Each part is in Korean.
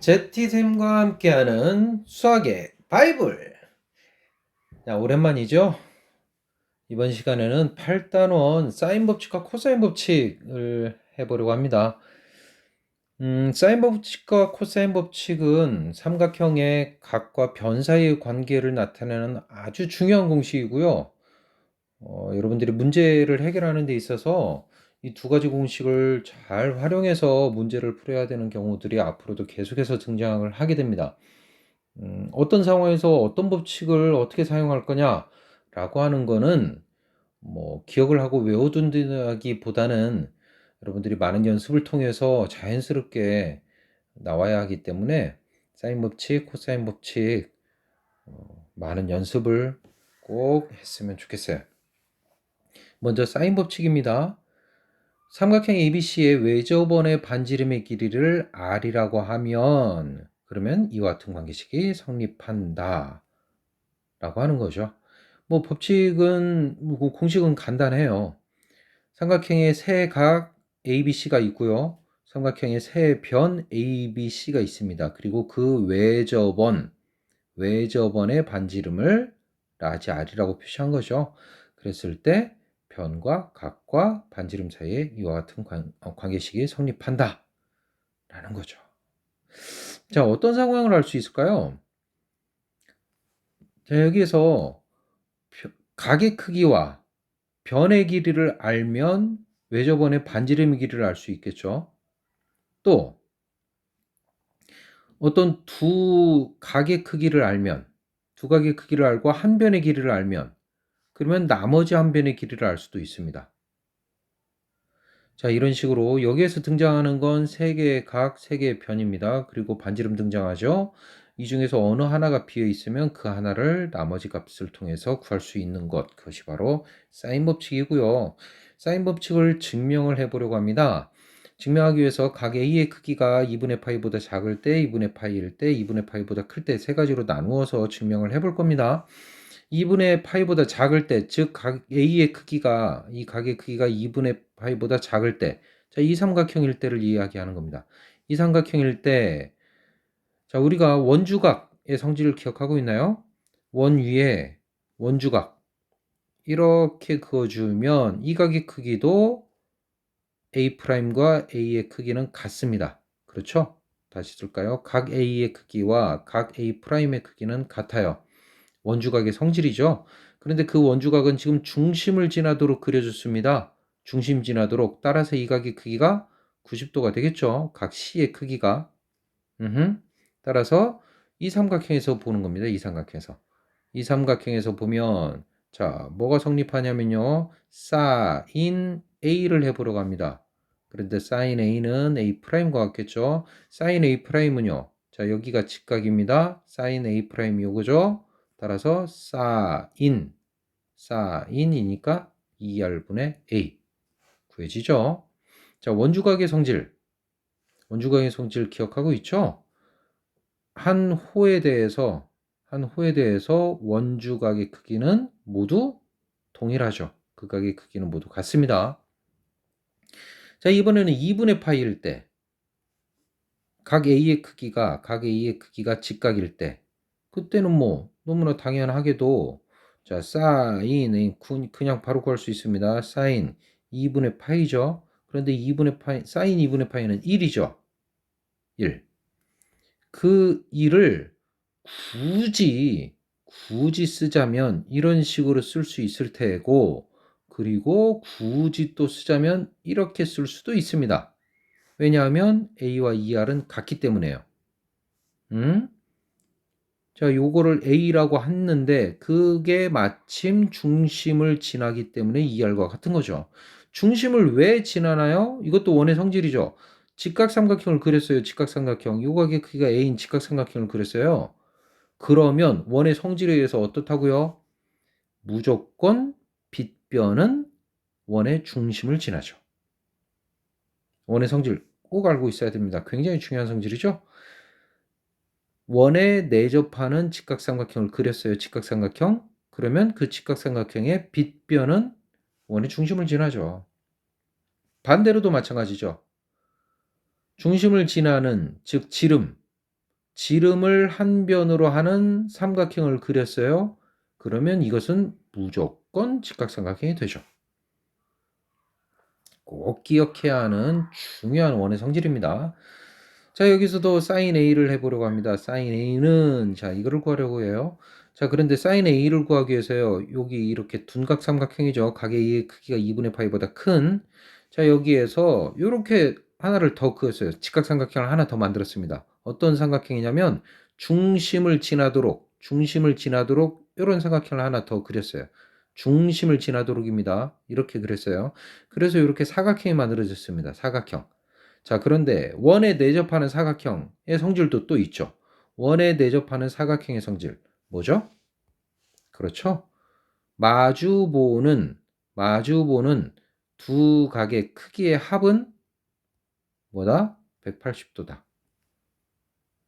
제티쌤과 함께하는 수학의 바이블. 자, 오랜만이죠? 이번 시간에는 8단원 사인 법칙과 코사인 법칙을 해보려고 합니다. 사인 법칙과 코사인 법칙은 삼각형의 각과 변 사이의 관계를 나타내는 아주 중요한 공식이고요. 여러분들이 문제를 해결하는 데 있어서 이 두 가지 공식을 잘 활용해서 문제를 풀어야 되는 경우들이 앞으로도 계속해서 등장을 하게 됩니다. 어떤 상황에서 어떤 법칙을 어떻게 사용할 거냐라고 하는 거는 기억을 하고 외워둔다기보다는 여러분들이 많은 연습을 통해서 자연스럽게 나와야 하기 때문에 사인 법칙, 코사인 법칙 많은 연습을 꼭 했으면 좋겠어요. 먼저 사인 법칙입니다. 삼각형 ABC의 외접원의 반지름의 길이를 R이라고 하면 그러면 이와 같은 관계식이 성립한다 라고 하는 거죠. 법칙은 공식은 간단해요. 삼각형의 세 각 ABC가 있고요. 삼각형의 세 변 ABC가 있습니다. 그리고 그 외접원의 반지름을 라지 R이라고 표시한 거죠. 그랬을 때 변과 각과 반지름 사이에 이와 같은 관계식이 성립한다 라는 거죠. 자, 어떤 상황을 알 수 있을까요? 자, 여기에서 각의 크기와 변의 길이를 알면 외접원의 반지름의 길이를 알 수 있겠죠. 또 어떤 두 각의 크기를 알고 한 변의 길이를 알면 그러면 나머지 한 변의 길이를 알 수도 있습니다. 자, 이런 식으로 여기에서 등장하는 건 세 개의 각, 세 개의 변입니다. 그리고 반지름 등장하죠. 이 중에서 어느 하나가 비어 있으면 그 하나를 나머지 값을 통해서 구할 수 있는 것, 그것이 바로 사인 법칙이고요. 사인 법칙을 증명을 해보려고 합니다. 증명하기 위해서 각 A의 크기가 2분의 파이보다 작을 때, 2분의 파이일 때, 2분의 파이보다 클 때 세 가지로 나누어서 증명을 해볼 겁니다. 2분의 파이보다 작을 때, 즉 각 A의 크기가 이 각의 크기가 2분의 파이보다 작을 때, 자, 이 삼각형일 때를 이야기하는 겁니다. 이 삼각형일 때, 자, 우리가 원주각의 성질을 기억하고 있나요? 원 위에 원주각 이렇게 그어주면 이 각의 크기도 A'과 A의 크기는 같습니다. 그렇죠? 다시 쓸까요? 각 A의 크기와 각 A'의 크기는 같아요. 원주각의 성질이죠. 그런데 그 원주각은 지금 중심을 지나도록 그려졌습니다. 중심 지나도록. 따라서 이 각의 크기가 90도가 되겠죠. 각 C의 크기가. 따라서 이 삼각형에서 보는 겁니다. 이 삼각형에서. 이 삼각형에서 보면 자, 뭐가 성립하냐면요. 사인 A를 해보려고 합니다. 그런데 사인 A는 A'과 같겠죠. 사인 A'은요. 자, 여기가 직각입니다. 사인 A' 요거죠. 따라서 사인이니까 2R분의 A 구해지죠. 자, 원주각의 성질 기억하고 있죠? 한 호에 대해서 원주각의 크기는 모두 동일하죠. 그 각의 크기는 모두 같습니다. 자, 이번에는 2분의 파이일 때 각 A의 크기가 직각일 때 그때는 너무나 당연하게도 자, 사인 그냥 바로 구할 수 있습니다. 사인 2분의 파이죠. 그런데 사인 2분의 파이는 1이죠. 1. 그 1을 굳이 쓰자면 이런 식으로 쓸 수 있을 테고, 그리고 굳이 또 쓰자면 이렇게 쓸 수도 있습니다. 왜냐하면 A와 2R은 같기 때문에요. 자, 요거를 A라고 했는데 그게 마침 중심을 지나기 때문에 2R과 같은 거죠. 중심을 왜 지나나요? 이것도 원의 성질이죠. 직각삼각형을 그렸어요. 직각삼각형. 요각의 크기가 A인 직각삼각형을 그렸어요. 그러면 원의 성질에 의해서 어떻다고요? 무조건 빗변은 원의 중심을 지나죠. 원의 성질 꼭 알고 있어야 됩니다. 굉장히 중요한 성질이죠. 원에 내접하는 직각삼각형을 그렸어요. 직각삼각형. 그러면 그 직각삼각형의 빗변은 원의 중심을 지나죠. 반대로도 마찬가지죠. 중심을 지나는 즉 지름 지름을 한 변으로 하는 삼각형을 그렸어요. 그러면 이것은 무조건 직각삼각형이 되죠. 꼭 기억해야 하는 중요한 원의 성질입니다. 자, 여기서도 sin A를 해보려고 합니다. sin A는, 자, 이거를 구하려고 해요. 자, 그런데 sin A를 구하기 위해서요. 여기 이렇게 둔각 삼각형이죠. 각의 A의 크기가 2분의 파이보다 큰. 자, 여기에서 이렇게 하나를 더 그었어요. 직각삼각형을 하나 더 만들었습니다. 어떤 삼각형이냐면 중심을 지나도록 이런 삼각형을 하나 더 그렸어요. 중심을 지나도록입니다. 이렇게 그랬어요. 그래서 이렇게 사각형이 만들어졌습니다. 사각형. 자, 그런데 원에 내접하는 사각형의 성질도 또 있죠. 원에 내접하는 사각형의 성질. 뭐죠? 그렇죠. 마주보는 두 각의 크기의 합은 뭐다? 180도다.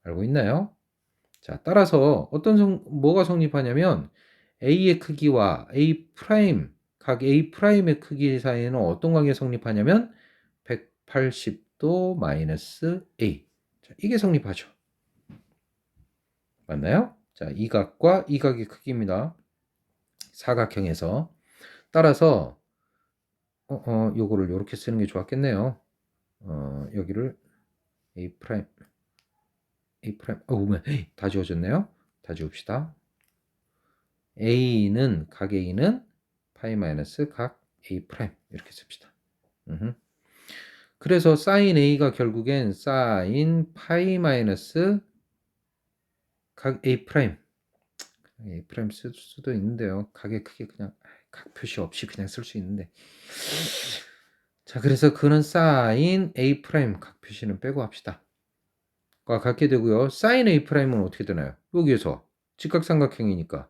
알고 있나요? 자, 따라서 뭐가 성립하냐면 A의 크기와 각 A'의 크기 사이에는 어떤 관계가 성립하냐면 180도 마이너스 A. 자, 이게 성립하죠. 맞나요? 자, 이 각과 이 각의 크기입니다. 사각형에서. 따라서 요거를 이렇게 쓰는 게 좋았겠네요. 여기를 A 프라임 다 지워졌네요. 다 지웁시다. 각 A는 파이 마이너스 각 A 프라임 이렇게 씁시다. 그래서 sin A가 결국엔 sin 파이 마이너스 각 A 프라임 A 프라임 쓸 수도 있는데요. 각의 크기 그냥 각 표시 없이 그냥 쓸 수 있는데. 자, 그래서 그는 sin A 프라임 각 표시는 빼고 합시다. 과 같게 되고요. sin A 프라임은 어떻게 되나요? 여기에서 직각삼각형이니까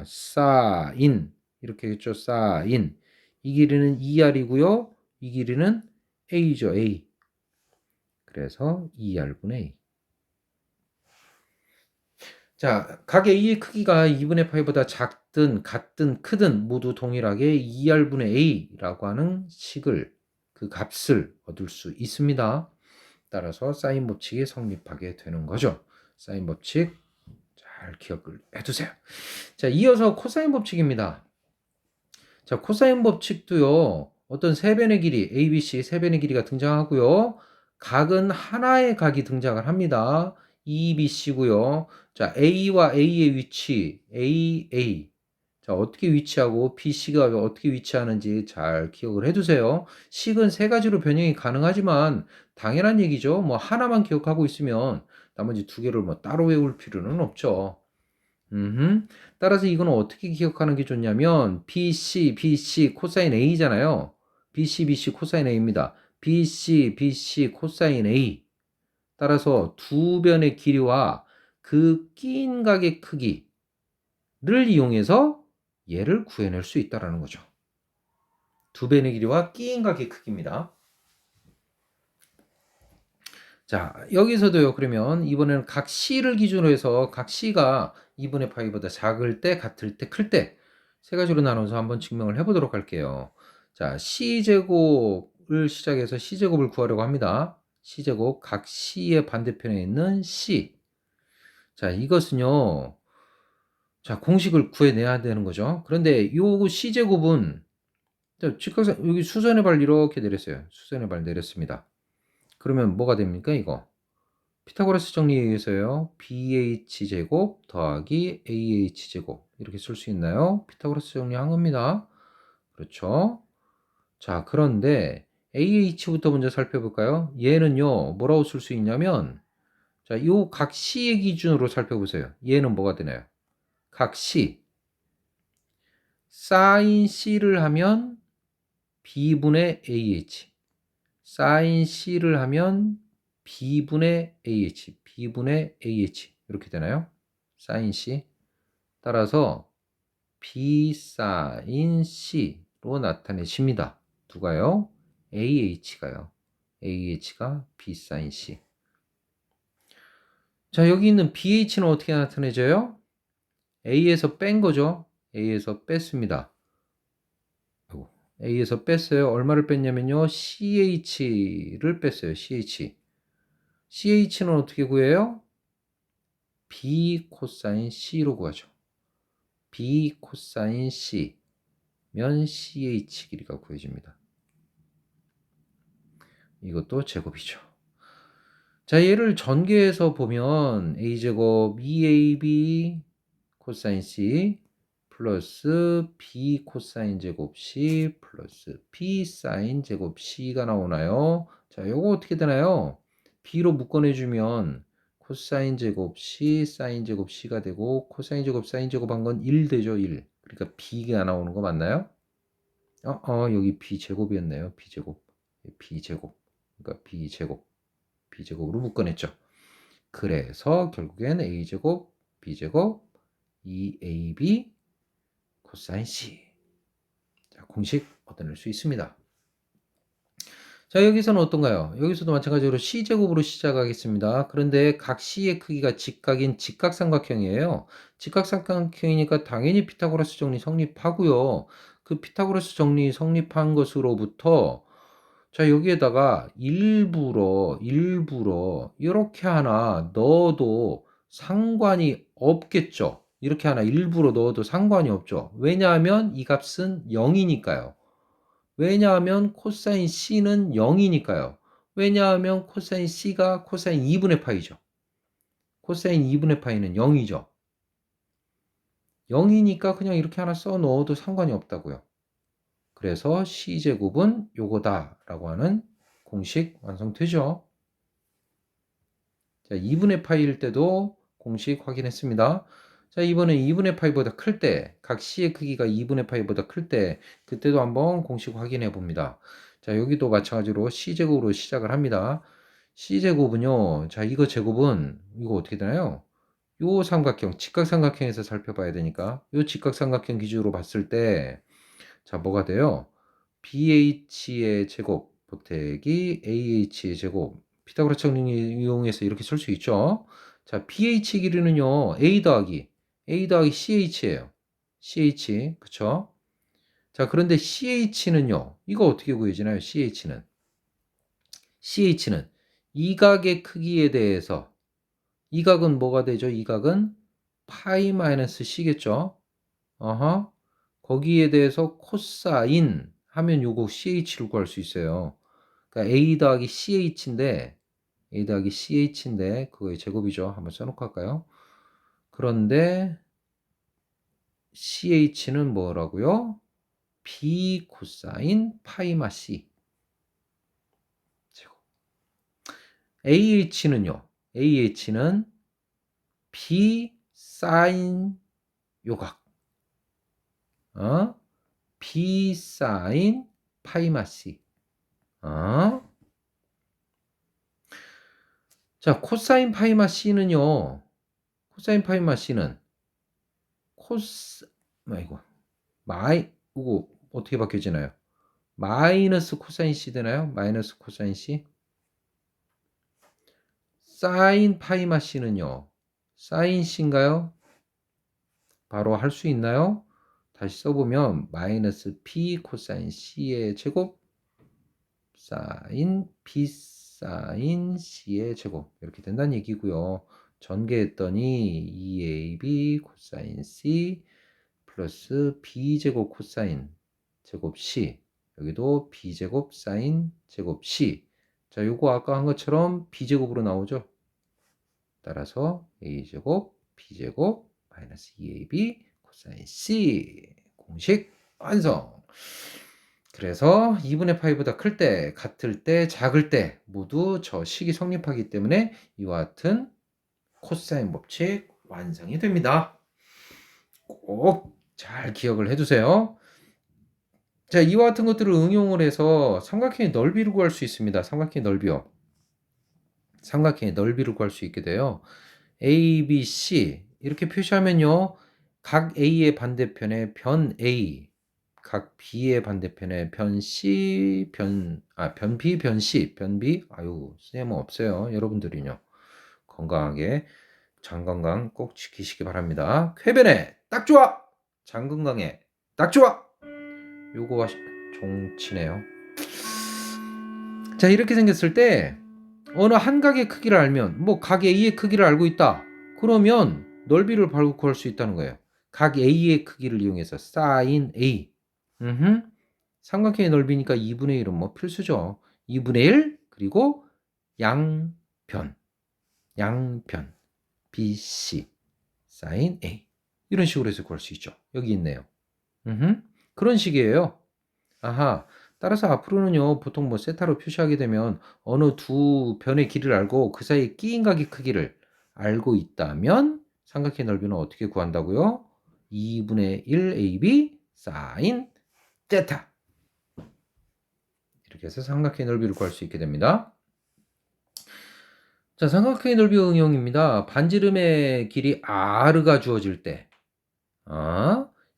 sin 이렇게 했죠. sin 이 길이는 2R이고요. 이 길이는 A죠. A. 그래서 2R분의 A. 자, 각 A의 크기가 2분의 파이보다 작든 같든 크든 모두 동일하게 2R분의 A라고 하는 식을 그 값을 얻을 수 있습니다. 따라서 사인 법칙이 성립하게 되는 거죠. 사인 법칙 잘 기억을 해두세요. 자, 이어서 코사인 법칙입니다. 자, 코사인 법칙도요. 어떤 세 변의 길이 ABC 세 변의 길이가 등장하고요. 각은 하나의 각이 등장을 합니다. EBC고요. 자, A와 A의 위치 AA. 자, 어떻게 위치하고 BC가 어떻게 위치하는지 잘 기억을 해두세요. 식은 세 가지로 변형이 가능하지만 당연한 얘기죠. 뭐 하나만 기억하고 있으면 나머지 두 개를 뭐 따로 외울 필요는 없죠. 따라서 이거는 어떻게 기억하는 게 좋냐면 BC 코사인 A잖아요. BC 코사인 A입니다. BC 코사인 A. 따라서 두 변의 길이와 그 끼인 각의 크기를 이용해서 얘를 구해낼 수 있다는 거죠. 두 변의 길이와 끼인 각의 크기입니다. 자, 여기서도요. 그러면 이번에는 각 C를 기준으로 해서 각 C가 2분의 파이보다 작을 때, 같을 때, 클 때 세 가지로 나눠서 한번 증명을 해보도록 할게요. 자, C제곱을 시작해서 C제곱을 구하려고 합니다. C제곱, 각 C의 반대편에 있는 C. 자, 이것은요. 자, 공식을 구해내야 되는 거죠. 그런데 요 C제곱은 직각상 여기 수선의 발 이렇게 내렸어요. 수선의 발 내렸습니다. 그러면 뭐가 됩니까, 이거? 피타고라스 정리에 의해서요. BH제곱 더하기 AH제곱 이렇게 쓸 수 있나요? 피타고라스 정리한 겁니다. 그렇죠. 자, 그런데 AH부터 먼저 살펴볼까요? 얘는요. 뭐라고 쓸 수 있냐면 자, 요 각 C의 기준으로 살펴보세요. 얘는 뭐가 되나요? 각 C sin C를 하면 B분의 AH sin C를 하면 B분의 AH 이렇게 되나요? sin C 따라서 B sin C로 나타내십니다. 누가요? AH가요. AH가 B sin C. 자, 여기 있는 BH는 어떻게 나타내져요? A에서 뺀 거죠. A에서 뺐습니다. A에서 뺐어요. 얼마를 뺐냐면요. CH를 뺐어요. CH. CH는 어떻게 구해요? B 코사인 C로 구하죠. B 코사인 C 면 CH 길이가 구해집니다. 이것도 제곱이죠. 자, 얘를 전개해서 보면 A제곱 2AB 코사인 C 플러스 B 코사인 제곱 C 플러스 B 사인 제곱 C가 나오나요? 자, 요거 어떻게 되나요? B로 묶어내주면 코사인 제곱 C, 사인 제곱 C가 되고 코사인 제곱, 사인 제곱 한 건 1 되죠, 1. 그러니까 B가 나오는 거 맞나요? 여기 B제곱이었네요. B제곱. B제곱. 그러니까 B제곱으로 묶어냈죠. 그래서 결국엔 A제곱, B제곱, 2AB 코사인 C. 자, 공식 얻어낼 수 있습니다. 자, 여기서는 어떤가요? 여기서도 마찬가지로 C제곱으로 시작하겠습니다. 그런데 각 C의 크기가 직각인 직각삼각형이에요. 직각삼각형이니까 당연히 피타고라스 정리 성립하고요. 그 피타고라스 정리 성립한 것으로부터 자, 여기에다가 일부러 이렇게 하나 넣어도 상관이 없겠죠. 이렇게 하나 일부러 넣어도 상관이 없죠. 왜냐하면 이 값은 0이니까요. 왜냐하면 코사인 C는 0이니까요. 왜냐하면 코사인 C가 코사인 2분의 파이죠. 코사인 2분의 파이는 0이죠. 0이니까 그냥 이렇게 하나 써 넣어도 상관이 없다고요. 그래서 C제곱은 요거다 라고 하는 공식 완성되죠. 자, 2분의 파이일 때도 공식 확인했습니다. 자, 이번에 2분의 파이보다 클 때, 각 C의 크기가 2분의 파이보다 클 때, 그때도 한번 공식 확인해 봅니다. 자, 여기도 마찬가지로 C제곱으로 시작을 합니다. C제곱은요, 자, 이거 제곱은, 이거 어떻게 되나요? 요 삼각형, 직각삼각형에서 살펴봐야 되니까, 요 직각삼각형 기준으로 봤을 때, 자, 뭐가 돼요? BH의 제곱 보태기 AH의 제곱. 피타고라스 정리 이용해서 이렇게 쓸 수 있죠. 자, BH 길이는요. A 더하기 CH예요. CH. 그쵸? 자, 그런데 CH는요. 이거 어떻게 구해지나요? CH는 이 각의 크기에 대해서 이 각은 뭐가 되죠? 이 각은 파이 마이너스 C겠죠? 어허. 거기에 대해서 코사인 하면 요거 CH를 구할 수 있어요. 그러니까 A 더하기 CH인데 그거의 제곱이죠. 한번 써놓고 할까요? 그런데 CH는 뭐라고요? B 코사인 파이마 C 제곱. AH는 B 사인 요각. B 사인 파이마 C. 자, 코사인 파이마 C는요. 코사인 파이마 C는 이거 어떻게 바뀌어지나요? 마이너스 코사인 C 되나요? 마이너스 코사인 C. 사인 파이마 C는요. 사인 C인가요? 바로 할 수 있나요? 다시 써보면 마이너스 P 코사인 C의 제곱 사인 B 사인 C의 제곱 이렇게 된다는 얘기고요. 전개했더니 2AB 코사인 C 플러스 B제곱 코사인 제곱 C 여기도 B제곱 사인 제곱 C 자 요거 아까 한 것처럼 B제곱으로 나오죠. 따라서 A제곱 B제곱 마이너스 2AB 코사인 C 공식 완성. 그래서 2분의 파이보다 클 때, 같을 때, 작을 때 모두 저 식이 성립하기 때문에 이와 같은 코사인 법칙 완성이 됩니다. 꼭 잘 기억을 해두세요. 자, 이와 같은 것들을 응용을 해서 삼각형의 넓이를 구할 수 있습니다. 삼각형의 넓이요. 삼각형의 넓이를 구할 수 있게 돼요. A, B, C 이렇게 표시하면요. 각 A의 반대편에 변 A, 각 B의 반대편에 변 C, 변 B, 변 C, 변 B. 아유, 쓸모 없어요. 여러분들이요. 건강하게 장 건강 꼭 지키시기 바랍니다. 쾌변에 딱 좋아. 장 건강에 딱 좋아. 요거 종치네요. 자, 이렇게 생겼을 때 어느 한 각의 크기를 알면 뭐 각 A의 크기를 알고 있다. 그러면 넓이를 바로 구할 수 있다는 거예요. 각 A의 크기를 이용해서 sin A. 삼각형의 넓이니까 2분의 1은 뭐 필수죠. 2분의 1 그리고 양변 BC sin A 이런 식으로 해서 구할 수 있죠. 여기 있네요. 그런 식이에요. 아하. 따라서 앞으로는요, 보통 뭐 세타로 표시하게 되면 어느 두 변의 길이를 알고 그 사이에 끼인 각의 크기를 알고 있다면 삼각형의 넓이는 어떻게 구한다고요? 2분의 1 AB sin 세타. 이렇게 해서 삼각형의 넓이를 구할 수 있게 됩니다. 자, 삼각형의 넓이 응용입니다. 반지름의 길이 r가 주어질 때,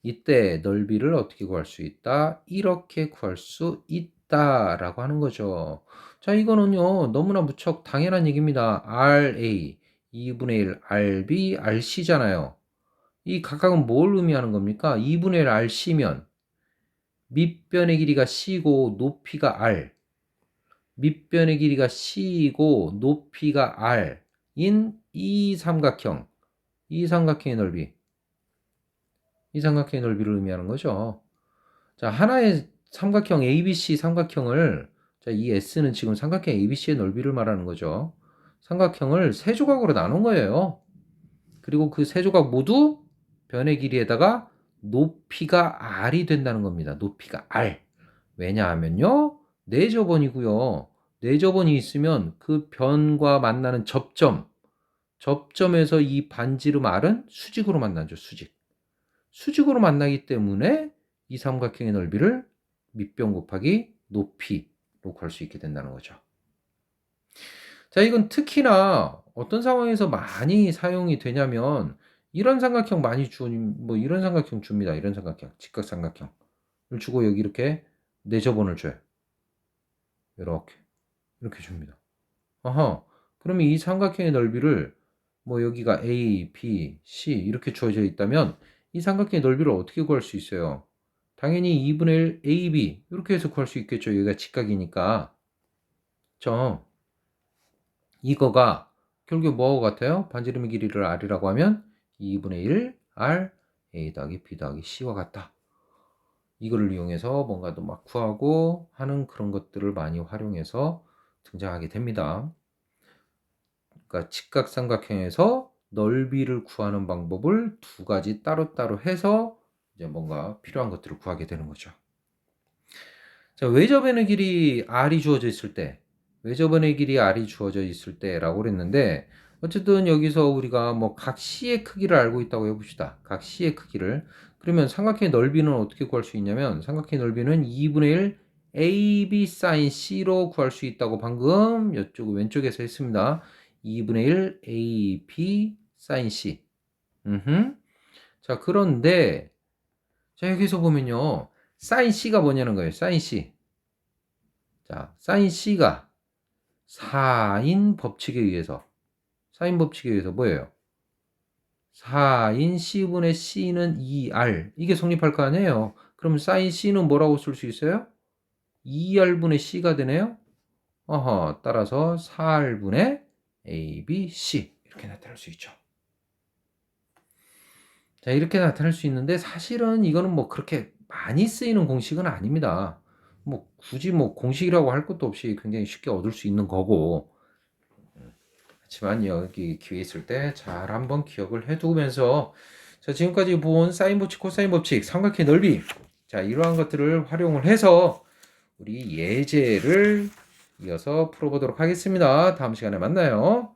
이때 넓이를 어떻게 구할 수 있다? 이렇게 구할 수 있다라고 하는 거죠. 자, 이거는요, 너무나 무척 당연한 얘기입니다. RA, 2분의 1, RB, RC잖아요. 이 각각은 뭘 의미하는 겁니까? 2분의 1 RC면 밑변의 길이가 C고 높이가 R. 밑변의 길이가 C이고 높이가 R인 이 삼각형의 넓이. 이 삼각형의 넓이를 의미하는 거죠. 자, 하나의 삼각형 ABC 삼각형을, 자, 이 S는 지금 삼각형 ABC의 넓이를 말하는 거죠. 삼각형을 세 조각으로 나눈 거예요. 그리고 그 세 조각 모두 변의 길이에다가 높이가 R이 된다는 겁니다. 높이가 R. 왜냐하면요, 내저번이고요. 내저번이 있으면 그 변과 만나는 접점에서 이 반지름 R은 수직으로 만나죠. 수직으로 만나기 때문에 이 삼각형의 넓이를 밑변 곱하기 높이로 구할 수 있게 된다는 거죠. 자, 이건 특히나 어떤 상황에서 많이 사용이 되냐면 이런 삼각형 많이 뭐 이런 삼각형 줍니다. 이런 삼각형, 직각삼각형을 주고 여기 이렇게 내저번을 줘요. 이렇게 줍니다. 그러면 이 삼각형의 넓이를 뭐 여기가 A, B, C 이렇게 주어져 있다면 이 삼각형의 넓이를 어떻게 구할 수 있어요? 당연히 2분의 1 AB 이렇게 해서 구할 수 있겠죠. 여기가 직각이니까. 그렇죠? 이거가 결국에 뭐하고 같아요? 반지름의 길이를 R이라고 하면 2분의 1 R A 더하기 B 더하기 C와 같다. 이거를 이용해서 뭔가도 막 구하고 하는 그런 것들을 많이 활용해서 등장하게 됩니다. 그러니까 직각삼각형에서 넓이를 구하는 방법을 두 가지 따로따로 해서 이제 뭔가 필요한 것들을 구하게 되는 거죠. 자, 외접변의 길이 R이 주어져 있을 때, 외접변의 길이 R이 주어져 있을 때라고 그랬는데, 어쨌든 여기서 우리가 뭐 각 C의 크기를 알고 있다고 해봅시다. 각 C의 크기를. 그러면 삼각형의 넓이는 어떻게 구할 수 있냐면, 삼각형의 넓이는 2분의 1 AB sin C로 구할 수 있다고 방금 이쪽 왼쪽에서 했습니다. 2분의 1 AB sin C. 자, 그런데, 자, 여기서 보면요. sin C가 뭐냐는 거예요. sin C. 자, sin C가 사인 법칙에 의해서 뭐예요? 4인 C분의 C는 2R. 이게 성립할 거 아니에요? 그럼 sin C는 뭐라고 쓸 수 있어요? 2R분의 C가 되네요? 따라서 4R분의 A, B, C. 이렇게 나타날 수 있죠. 자, 이렇게 나타날 수 있는데 사실은 이거는 뭐 그렇게 많이 쓰이는 공식은 아닙니다. 뭐 굳이 뭐 공식이라고 할 것도 없이 굉장히 쉽게 얻을 수 있는 거고, 하지만 여기 기회 있을 때 잘 한번 기억을 해두면서, 자, 지금까지 본 사인 법칙, 코사인 법칙, 삼각형의 넓이, 자, 이러한 것들을 활용을 해서 우리 예제를 이어서 풀어보도록 하겠습니다. 다음 시간에 만나요.